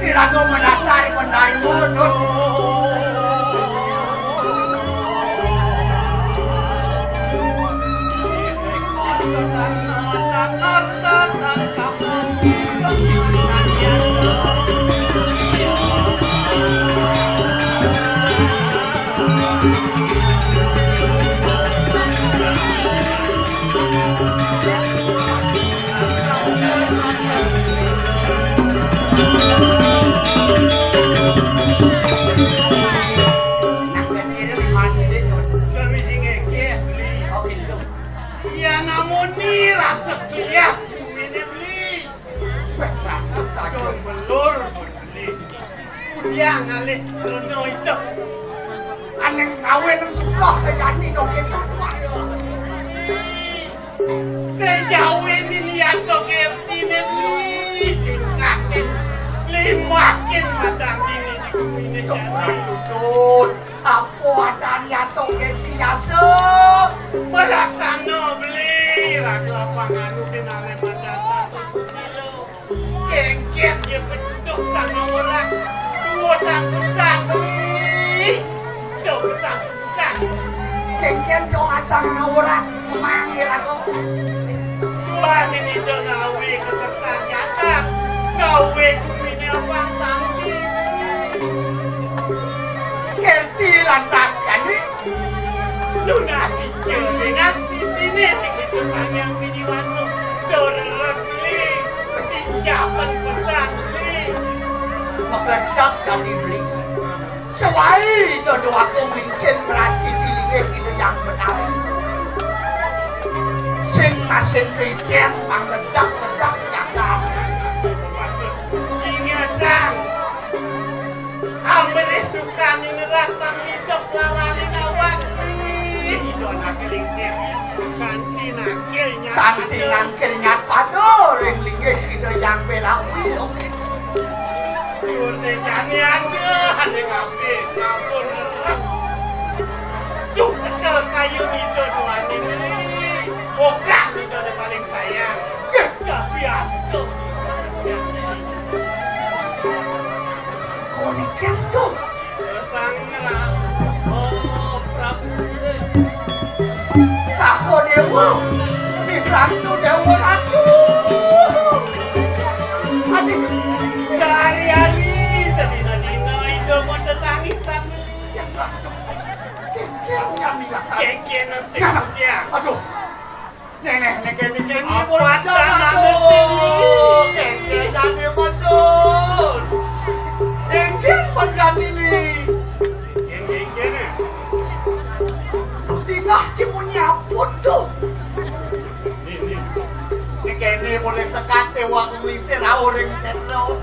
Irago menasari pendari mulut. Sekilas kumene beli. Sadon belur beli. Udia ngalih reno itu. Aneh kawin nang sekolah kayane dong kita tua. Sejauh ini dia sokertine beli. Tingkatin limakin madang ini di kumene jalan. Dudut, apa adanya sokerti yaso? Melaksana beli. Lapangan kenale pada 100 kilo. Kengket dia penduduk sama orang. Dua tak besar beli. Dua besar bukan. Kengket jangan sama orang. Memanggil aku. Dua ini dia ngawe ke tertanyakan. Ngawe kumini abang sampai. Kerti lantas kan ni? Lunasi jenengas titine. Yang mini masuk dorong beli tinjaman pesan beli Meledak dan dibeli sewai dodo aku mingsen merasti dilingih itu yang menari sing masin keikian bang ledak-ledak cakap ingatan amri suka nineratan hidup lalani awak hidup nakilingsin Kanti nangkilnya pado ring linggih itu yang belawi oke. Kurdekani aja ada ngapi ngapur ngerak. Suk sekel kayu itu dua ini. Oka itu ada paling sayang. Tapi asuk. Konik yang tuh. Sang ngerak. Oh Prabu. Saho dewa, Rantu dewa Rantu. Adik, sehari-hari sedina-dina itu mau tangisan. Kengkengnya nih lah kan. Kengkengan sekutnya. Aduh, nenek kengkeng ini apa tanah mesin ini? Kengkengnya nih betul. Kengkeng benar ini. Kengkengnya. Tingah cuma nyaput tuh. Kene boleh sekate waktu misi rawuring setro.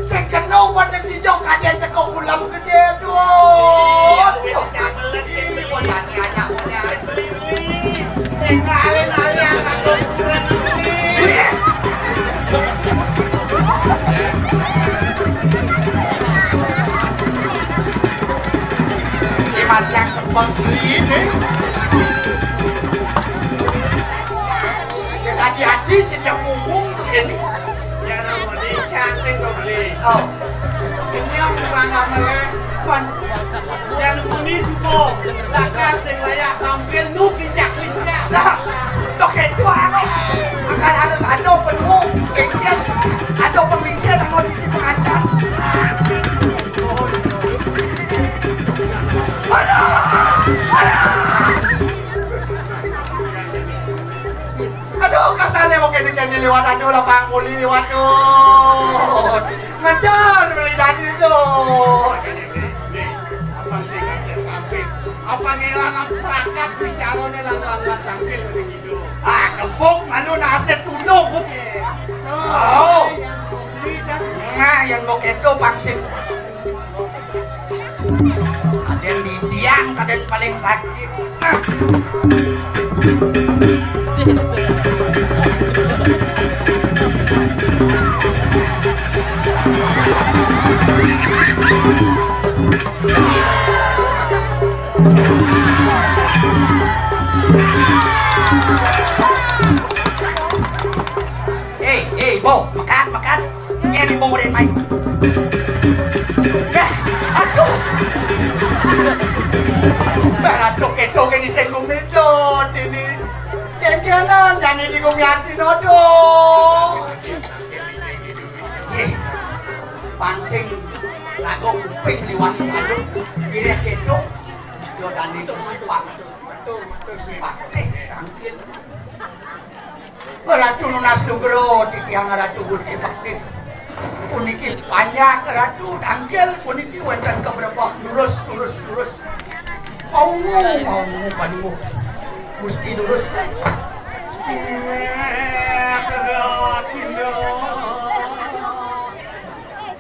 Sing kena pada dijok kaden teko kulam gede tuh. Camelet ini bodane anak-anak beli-beli. Ngalen-ngalen aku beli. Iman yang seperti ini. Hati-hati jadi ngomong begini. Ya namanya cancing dong beli. Oh, Ini yang bukan ngamelnya. Yang muni subuh. Laka sing layak tampil nu lincak-lincak. lah, dok itu aku. Akan harus ada penuh, kemudian ada pemimpin yang mau diisi pengacar. Aduh, kasalnya mau kene-kene lewat aduh lah Pak Muli lewat tuh. Ngejar beli tadi tuh. Apa sih kan saya tampil? Apa ngelangan perangkat bicaranya lang-lang tampil begitu? Ah, kebuk malu nasib tulung. Oh. Nah, yang mau keto pangsin. Kaden di diang, kaden paling sakit. Hey, Bo, makan. Ini mau murid main. Ratu ketok ini senggung medot ini. Kekianan jani di kumiasi nodo. Pansing lagu kuping liwat masuk. Kira ketok. Yo dan itu sipak. Sipak. Tangkil. Ratu nunas lugro titiang ratu gusti bakti. Puniki banyak ratu tangkil puniki wonten keberapa lurus. Mau panimu gusti lurus.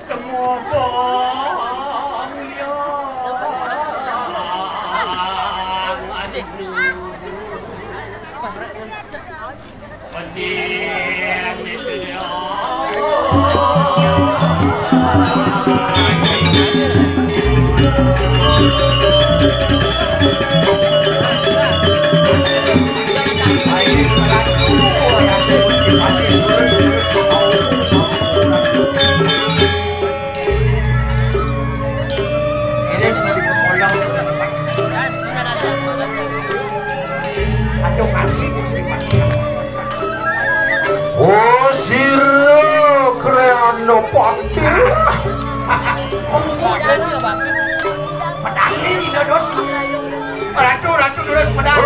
Semua bang yo adik lu penting itu dia. Sira kreana pati. Pedang ini dodot. Ratu terus pedang.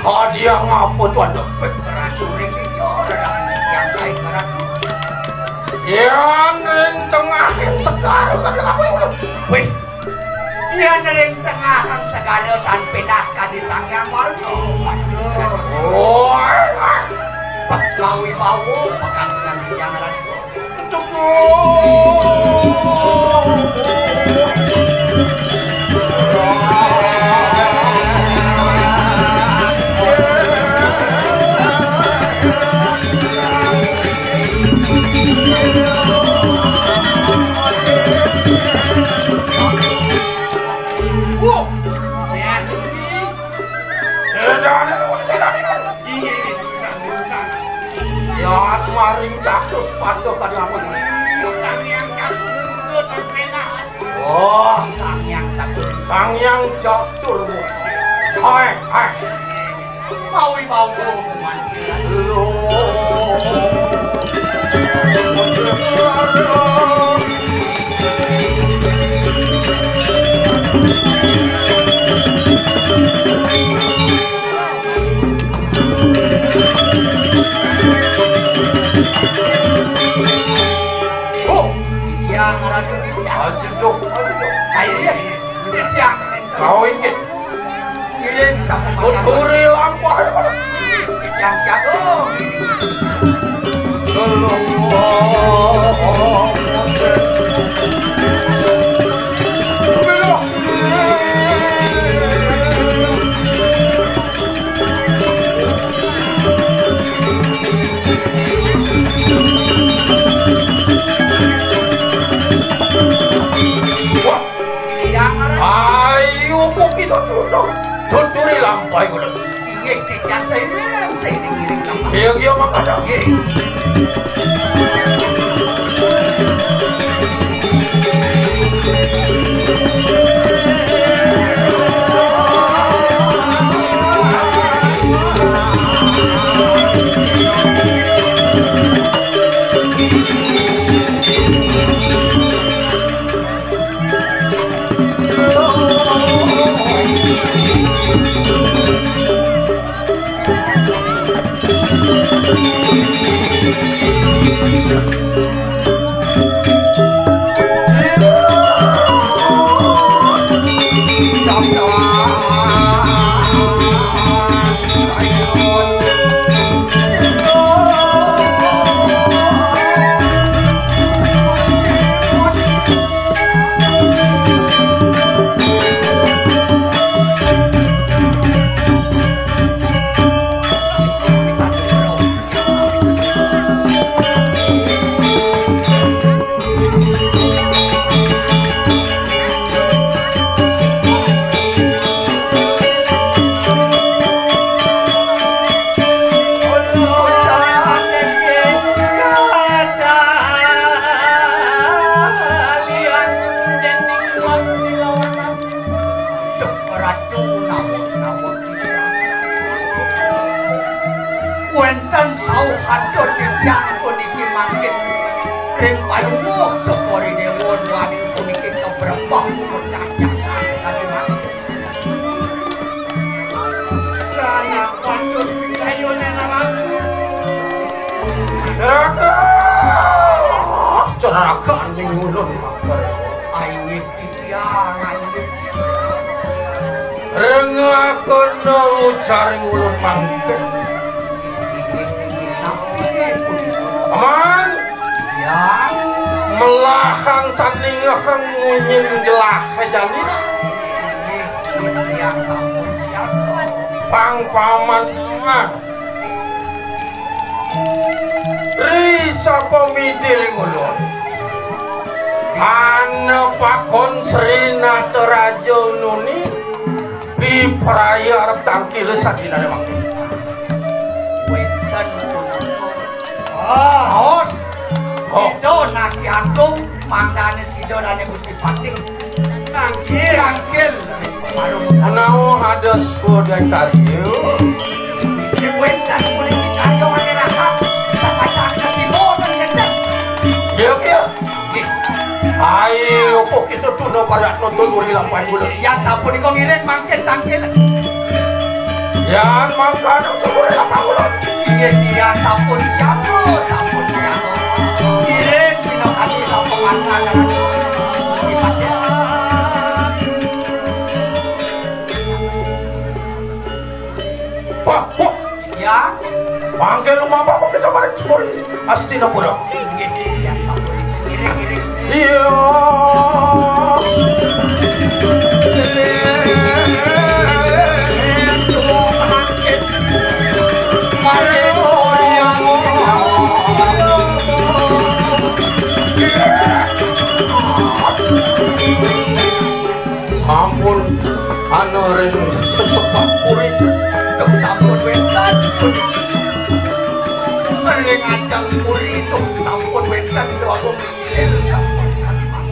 Hadiah ngapa tuan dapat? Ratu ring dia dah yang saya ratu. Yang ring tengah sekarang kan apa itu? Weh, yang ring tengah kan segala dan pindah di sang yang malu. Oh, Kawi bau pekan dengan yang ratu. Maring catus panto kali apa ini? Sang yang catur terpena. Oh, Sang yang catur. Hai. Mau kemandiran. Kau ingin tuturi lampah yang siapa? tuturi lampah itu yang saya ngiring lampah. Iya makanya. Waduh, namun wenten sauhadon yang puniki mangkin ring palungguh sepori dewon waning puniki keberembah percacakan kali mangkin sana waduh kayu nenamaku Seraka ning ulun makar aywit titiang aywit rengakono ucaring ulun mangkin Paman ya melahang saningahang ngunying gelah janina yang sampun siap pang paman risa pemidil ngulun ana pakon Srina Terajo Nuni bipraya arep tangkil sadina makin wetan Os Sido naki agung mangdane Sido lane Gusti Patih tangkil menawa hadas kodai karyo wetan kuliti karyo ane rahat sama cakna timur dan gendeng iya ayo kok kita tuna pariat nonton uri lampah bulan yang sampun iko ngiring mangkin tangkil yan mangka nonton uri lampah bulan iya sampun siapa sampun siapa ngiring pino kami sampun mangka dengan Gusti Patih wah ya panggil rumah apa kita bareng sepuri Astinapura yang sampun iko ngiring iya sampun anu ring secepat puri dong sampun wetan ring ancang puri dong sampun wetan doa aku mengisir sampun kalimang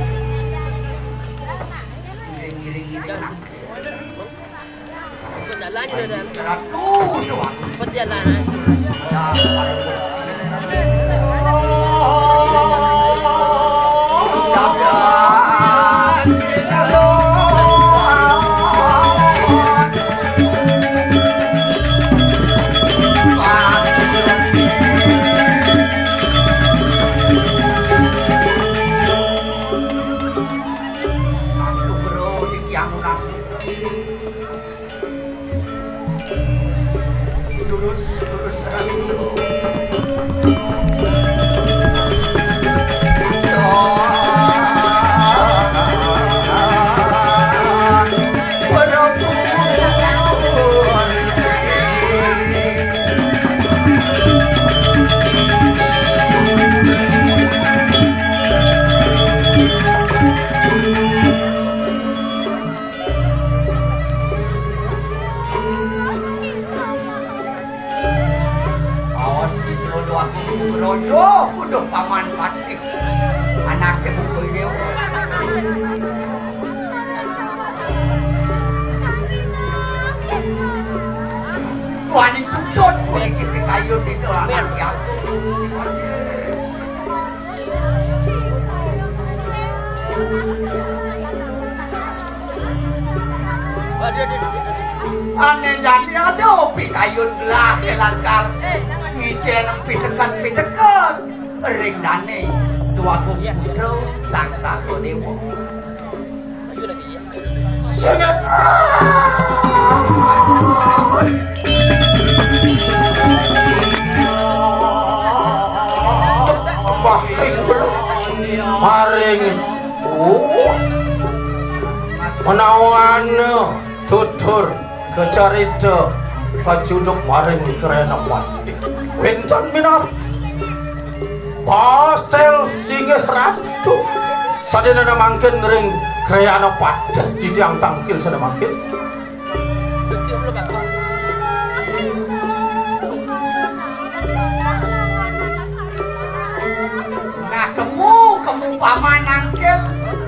ngiring ratu doa aku Perjalanan. sudah kudu paman Patih anaknya buku ini waning susun kulit kayun itu anak yang aneh jadi ada pikayun belah kelangkar ngicen pitekan ring dane dua putra sang saho dewa sangat bahing belum maring menawan tutur kecarita kacuduk maring kerana Patih Wincan minap pastel singgih ratu sadana mangkin ring kerana Patih di tiang tangkil sadana mangkin nah kamu paman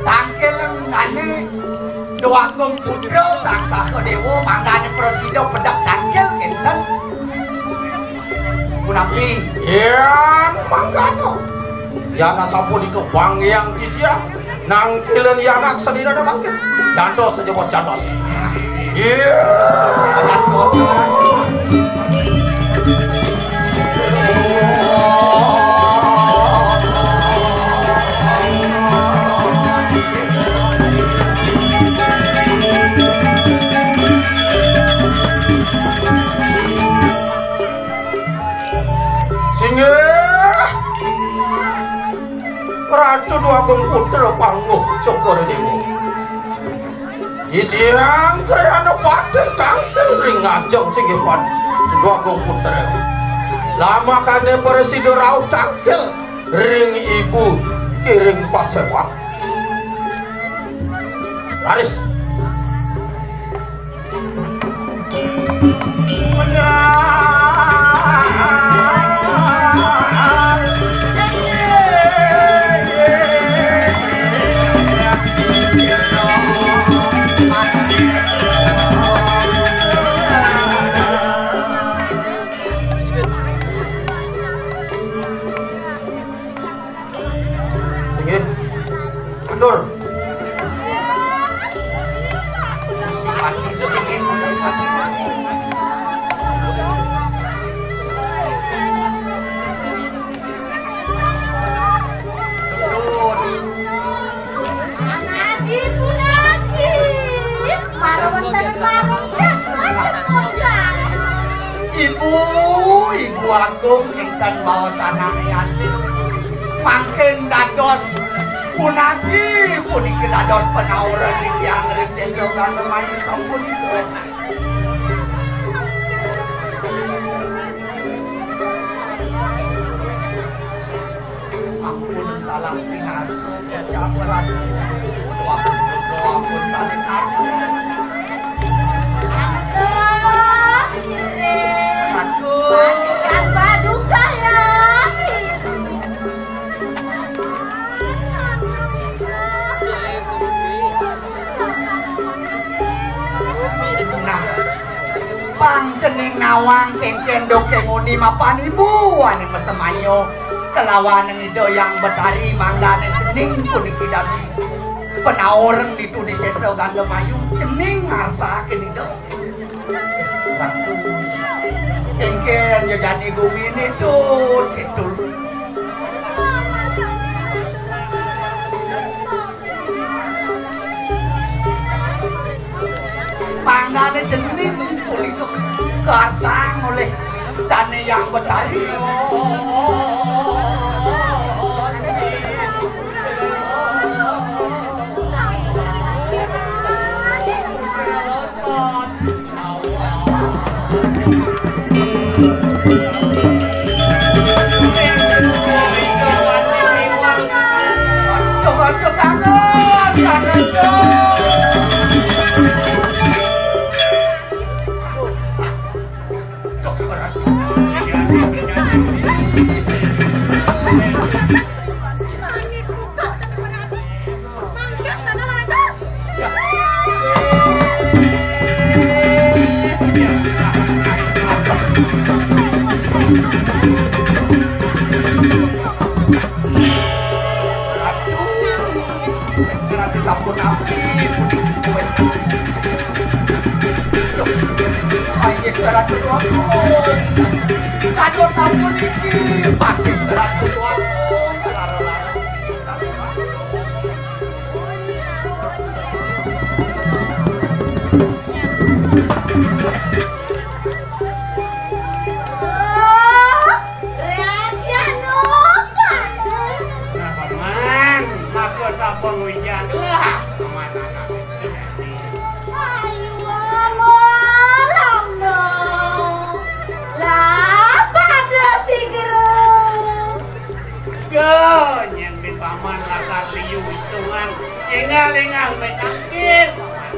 tangkil ngane Doagung putra sang Sahadewa manggane presida pedang tangkil enten. Punapi Yan manggano. Yana sampun dikebang yang didia nangkilen yanak sedina na mangkin. Jantos saja bos jantos. Ratu Agung Putra Pangguh Cokoredewo Didiang Kriyana Paden Tangkil ring ngajeng Cinggipan Dua Agung Putra lama kane presiden rauh tangkil ring ibu kiring pasewa Laris Betul. Ibu Agung ingkang baos anakan mangken dados punagi puniki dados penauran iki angring sendok kan main sampun ampun salah pinatu jabaran doa saling arsi pancening nawang kengken dokenguni mapani buane mesemayo kelawan ngido yang betari manggane cening puniki dami penaoreng ditu di setro Gandemayu cening ngarsa kenido ratu kengken ya jadi gumini tuh gitu manggane cening puniki kasang oleh dane yang betari sampun api ayo ratu kado sampun iki pakai ratu nyambi paman lakar liu hitungan engal-engal betangkil paman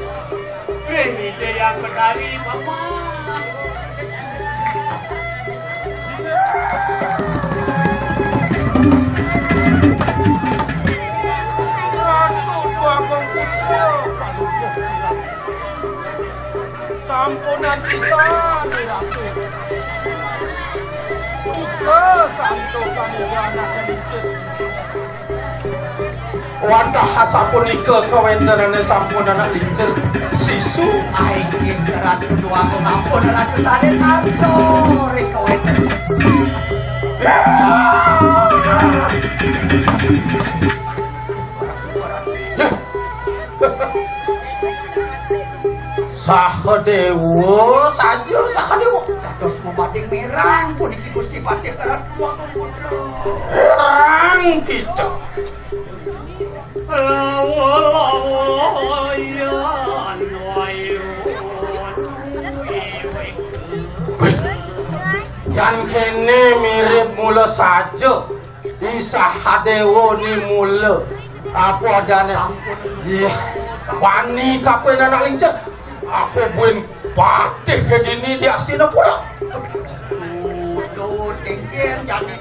ini dia yang betari paman Ratu Agung Putra Sampunan pisan Ratu. Uga santo kamugana keningset. Wantah hasapunika kawentenane sampunan lincir sisu aing Ratu dua aku ngampun Ratu salin sore kawenten. Sahadewa saja sahadewa Dados memading mirang pun iki Gusti Patih Ratu dua aku putra. Rang kita yang kene mirip mula saja Sahadewa ni mula apa adane wani kapen anak lincir apa buin Patih kedini di Astinapura Tuh tingkir jadi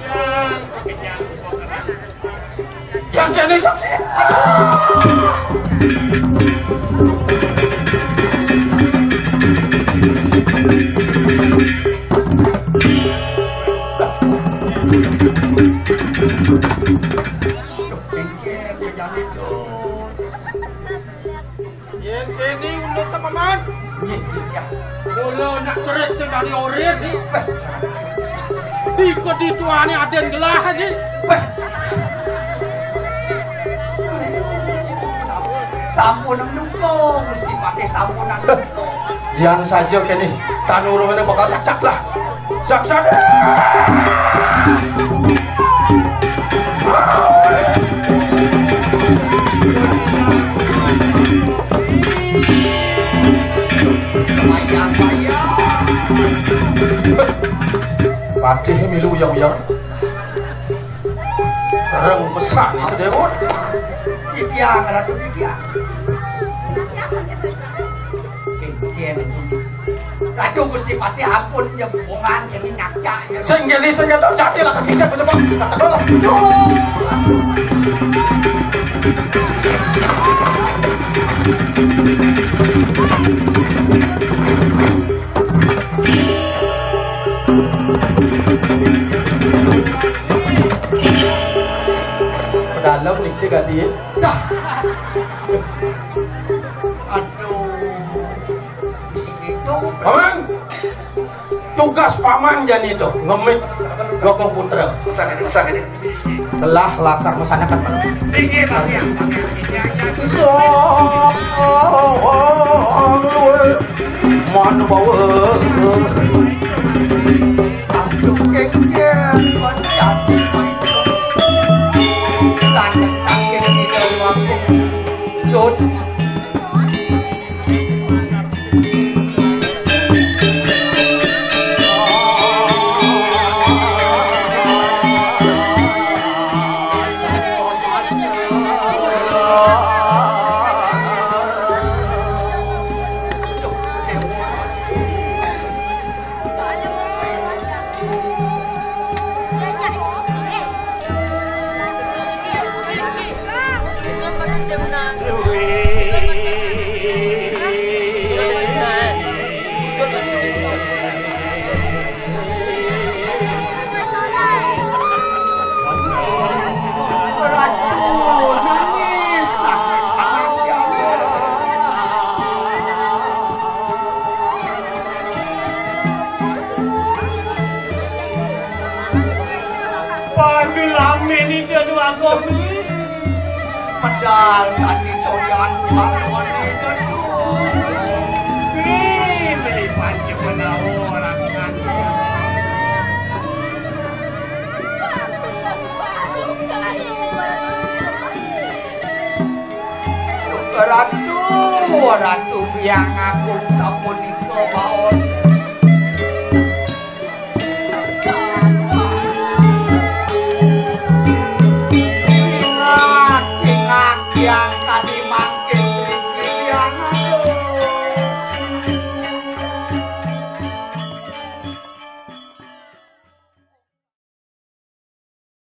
yang kene saksi yang kene udah teman mula nak cerit sekali orit ni ikut dituane aden gelah ni sampun nunggu Gusti Patih sampun nunggu yang saja kene tanurung ini bakal cak-cak lah cak-cak Patih milu yang reng besar ni sedewon Didiang Ratu Didiang Ken Ratu Gusti Patih ampun nyebongan kene ngacak senggeli senjata jadilah ketiga penyebab katakanlah dalam nih cek dia dah aduh isi gitu paman tugas paman jan itu ngemit gokong putra Usah ini. telah lakar masyarakat mana Tinggi tapi yang so mana bawa aduh kengken banyak tanya kengken di dalam waktu Lord padahal kan itu yang pahlawan itu beli panjang orang kan Ratu yang agung sapunika baos